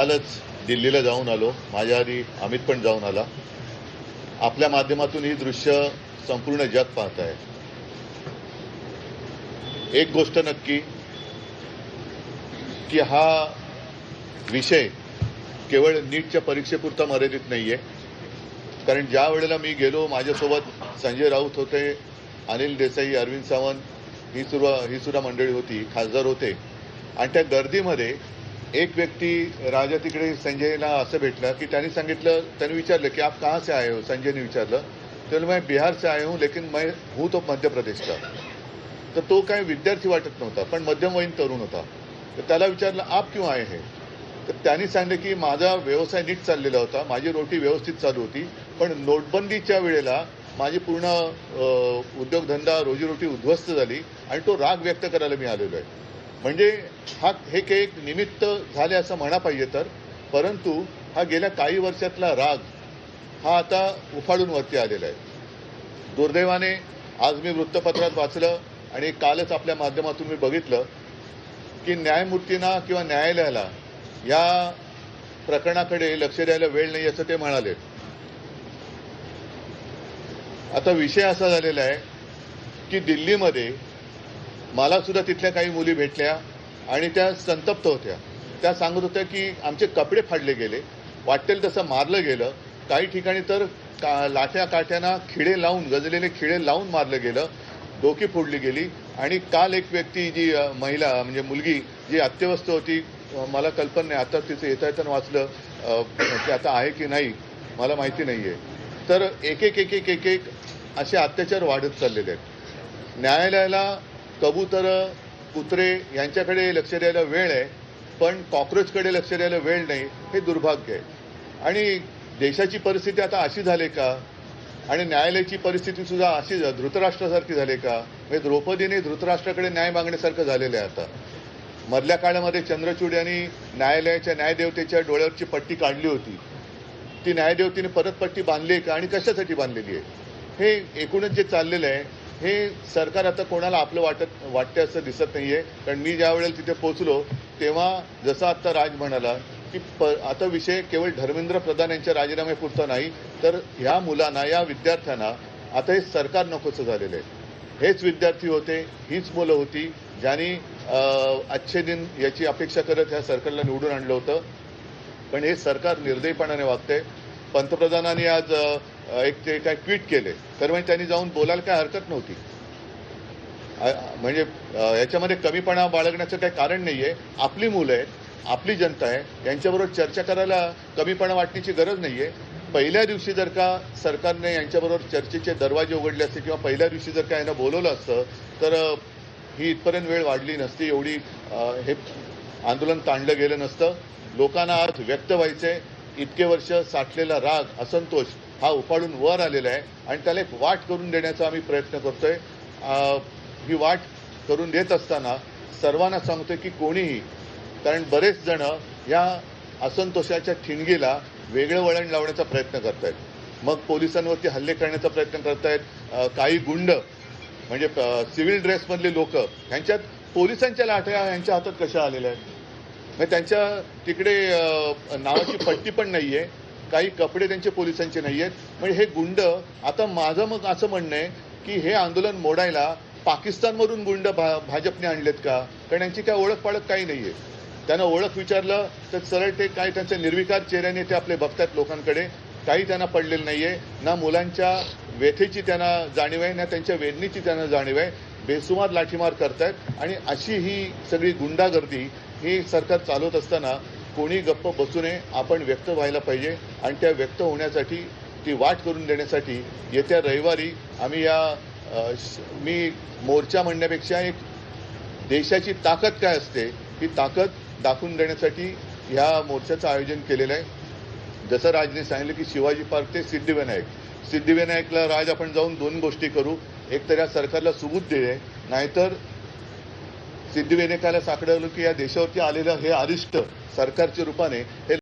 कालच दिल्लीला जाऊन आलो. माझ्या आधी अमित पण जाऊन आला. आपल्या माध्यमातून ही दृश्य संपूर्ण जग पाहत आहे. एक गोष्ट नक्की की हा विषय केवळ नीटच्या परीक्षेपुरता मर्यादित नाहीये. कारण ज्या वेळेला मी गेलो, माझ्यासोबत संजय राऊत होते, अनिल देसाई, अरविंद सावंत ही सुद्धा मंडळी होती, खासदार होते. आणि त्या गर्दीमध्ये एक व्यक्ती राजा तिकडे संजयला असं भेटला की त्यांनी विचारलं की आप कहाँ से आए हो. संजयने विचारलं तर मैं बिहार से आया हूँ लेकिन मैं हूँ तो मध्य प्रदेश का. तर तो काही विद्यार्थी वाटत नव्हता, पण मध्यमवयीन तरुण होता. तर त्याला विचारलं आप क्यों आए हैं. तर त्यांनी सांगितलं की माझा व्यवसाय नीट चाललेला होता, माझी रोटी व्यवस्थित चालू होती, पण नोटबंदीच्या वेळेला माझी पूर्ण उद्योगधंदा रोजीरोटी उद्ध्वस्त झाली आणि तो राग व्यक्त करायला मी आलेलो आहे. म्हणजे हे काही एक निमित्त झाले असं म्हणा पाहिजे तर, परंतु हा गेल्या काही वर्षातला राग हा आता उफाळून वरती आलेला आहे. दुर्दैवाने आज मी वृत्तपत्रात वाचलं आणि कालच आपल्या माध्यमातून मी बघितलं की न्यायमूर्तींना किंवा न्यायालयाला या प्रकरणाकडे लक्ष द्यायला वेळ नाही असं ते म्हणाले. आता विषय असा झालेला आहे की दिल्लीमध्ये मला सुद्धा तिथल्या काही मुली भेटल्या आणि त्या संतप्त होत्या. त्या सांगत होत्या की आमचे कपडे फाडले गेले, वाटेल तसं मारलं गेलं, काही ठिकाणी तर लाठ्या काठ्यांना खिळे लावून, गजलेले खिळे लावून मारलं गेलं, डोकी फोडली गेली. आणि काल एक व्यक्ती जी महिला म्हणजे मुलगी जी अत्यवस्थ होती, मला कल्पना नाही, आता तिचं येता येताना वाचलं ते आता आहे की नाही मला माहिती नाही आहे. तर एक एक एक एक एक एक असे अत्याचार वाढत चाललेले आहेत. न्यायालयाला कबूतर, कुत्रे यांच्याकडे लक्ष द्यायला वेळ आहे, पण कॉक्रोचकडे लक्ष द्यायला वेळ नाही, हे दुर्भाग्य आहे. आणि देशाची परिस्थिती आता अशी झाली का, आणि न्यायालयाची परिस्थिती सुद्धा अशी धृतराष्ट्रासारखी झाली का. म्हणजे द्रौपदीने धृतराष्ट्राकडे न्याय मागण्यासारखं झालेलं आहे आता. मधल्या काळामध्ये चंद्रचूड यांनी न्यायालयाच्या न्यायदेवतेच्या डोळ्यावरची पट्टी काढली होती. ती न्यायदेवतेने परत पट्टी बांधली आहे का आणि कशासाठी बांधलेली आहे. हे एकूणच जे चाललेलं आहे हे सरकार आता कोणाला आपलं वाटतं असं दिसत नाहीये. कारण मी ज्या वेळेला तिथे पोहोचलो तेव्हा जसं आता राज म्हणाला की आता विषय केवळ धर्मेंद्र प्रधान यांच्या राजीनाम्यापुरता नाही, तर ह्या मुलांना, या विद्यार्थ्यांना आता हे सरकार नकोसं झालेलं आहे. हेच विद्यार्थी होते, हीच मुलं होती ज्यांनी अच्छे दिन याची अपेक्षा करत ह्या सरकारला निवडून आणलं होतं. पण हे सरकार निर्दयीपणाने वागतंय. पंतप्रधानांनी आज एक ते काय ट्विट केले, तर म्हणजे त्यांनी जाऊन बोलायला काय हरकत नव्हती. म्हणजे याच्यामध्ये कमीपणा बाळगण्याचं काही कारण नाहीये. आपली मुलं आहेत, आपली जनता आहे, यांच्याबरोबर चर्चा करायला कमीपणा वाटण्याची गरज नाहीये. पहिल्या दिवशी जर का सरकारने यांच्याबरोबर चर्चेचे दरवाजे उघडले असते किंवा पहिल्या दिवशी जर का यांना बोलवलं असतं तर ही इथपर्यंत वेळ वाढली नसती, एवढी हे आंदोलन ताणलं गेलं नसतं. लोकांना आज व्यक्त व्हायचंय. इतके वर्ष साठलेला राग, असंतोष हा उफाळून वर आलेला आहे आणि त्याला एक वाट करून देण्याचा आम्ही प्रयत्न करतोय. ही वाट करून देत असताना सर्वांना सांगतोय की कोणीही, कारण बरेच जण या असंतोषाच्या ठिणगीला वेगळं वळण लावण्याचा प्रयत्न करतायत. मग पोलिसांवरती हल्ले करण्याचा प्रयत्न करतायत. काही गुंड म्हणजे सिव्हिल ड्रेसमधले लोक, ह्यांच्यात पोलिसांच्या लाठ्या यांच्या हातात कशा आलेल्या आहेत. म्हणजे त्यांच्या तिकडे नावाची पट्टी पण नाहीये, काही कपडे त्यांचे पोलिसांचे नाही आहेत. म्हणजे हे गुंड, आता माझं मग असं म्हणणं आहे की हे आंदोलन मोडायला पाकिस्तानमधून गुंड भाजपने आणलेत का. कारण यांची काय ओळख पाळख काही नाहीये. त्यांना ओळख विचारलं तर सरळ ते काय त्यांच्या निर्विकार चेहऱ्याने ते आपले बघतात लोकांकडे. काही त्यांना पडलेलं नाहीये. ना मुलांच्या व्यथेची त्यांना जाणीव आहे, ना त्यांच्या वेदनेची त्यांना जाणीव आहे. बेसुमार लाठीमार करतायत आणि अशी ही सगळी गुंडागर्दी ही सरकार चालवत असताना कोणी गप्प बसू नये. आपण व्यक्त व्हायला पाहिजे आणि त्या व्यक्त होण्यासाठी, ती वाट करून देण्यासाठी येत्या रविवारी आम्ही मी मोर्चा म्हणण्यापेक्षा एक देशाची ताकद काय असते ही ताकद दाखवून देण्यासाठी ह्या मोर्चाचं आयोजन केलेलं आहे. जसं राजने सांगितलं की शिवाजी पार्क ते सिद्धिविनायकला राज आपण जाऊन दोन गोष्टी करू. एक तर या सरकारला सुबूत दे, नाहीतर सिद्धिविनायकाला साकडवलं की या देशावरती आलेलं हे अरिष्ट सरकारच्या रूपाने हे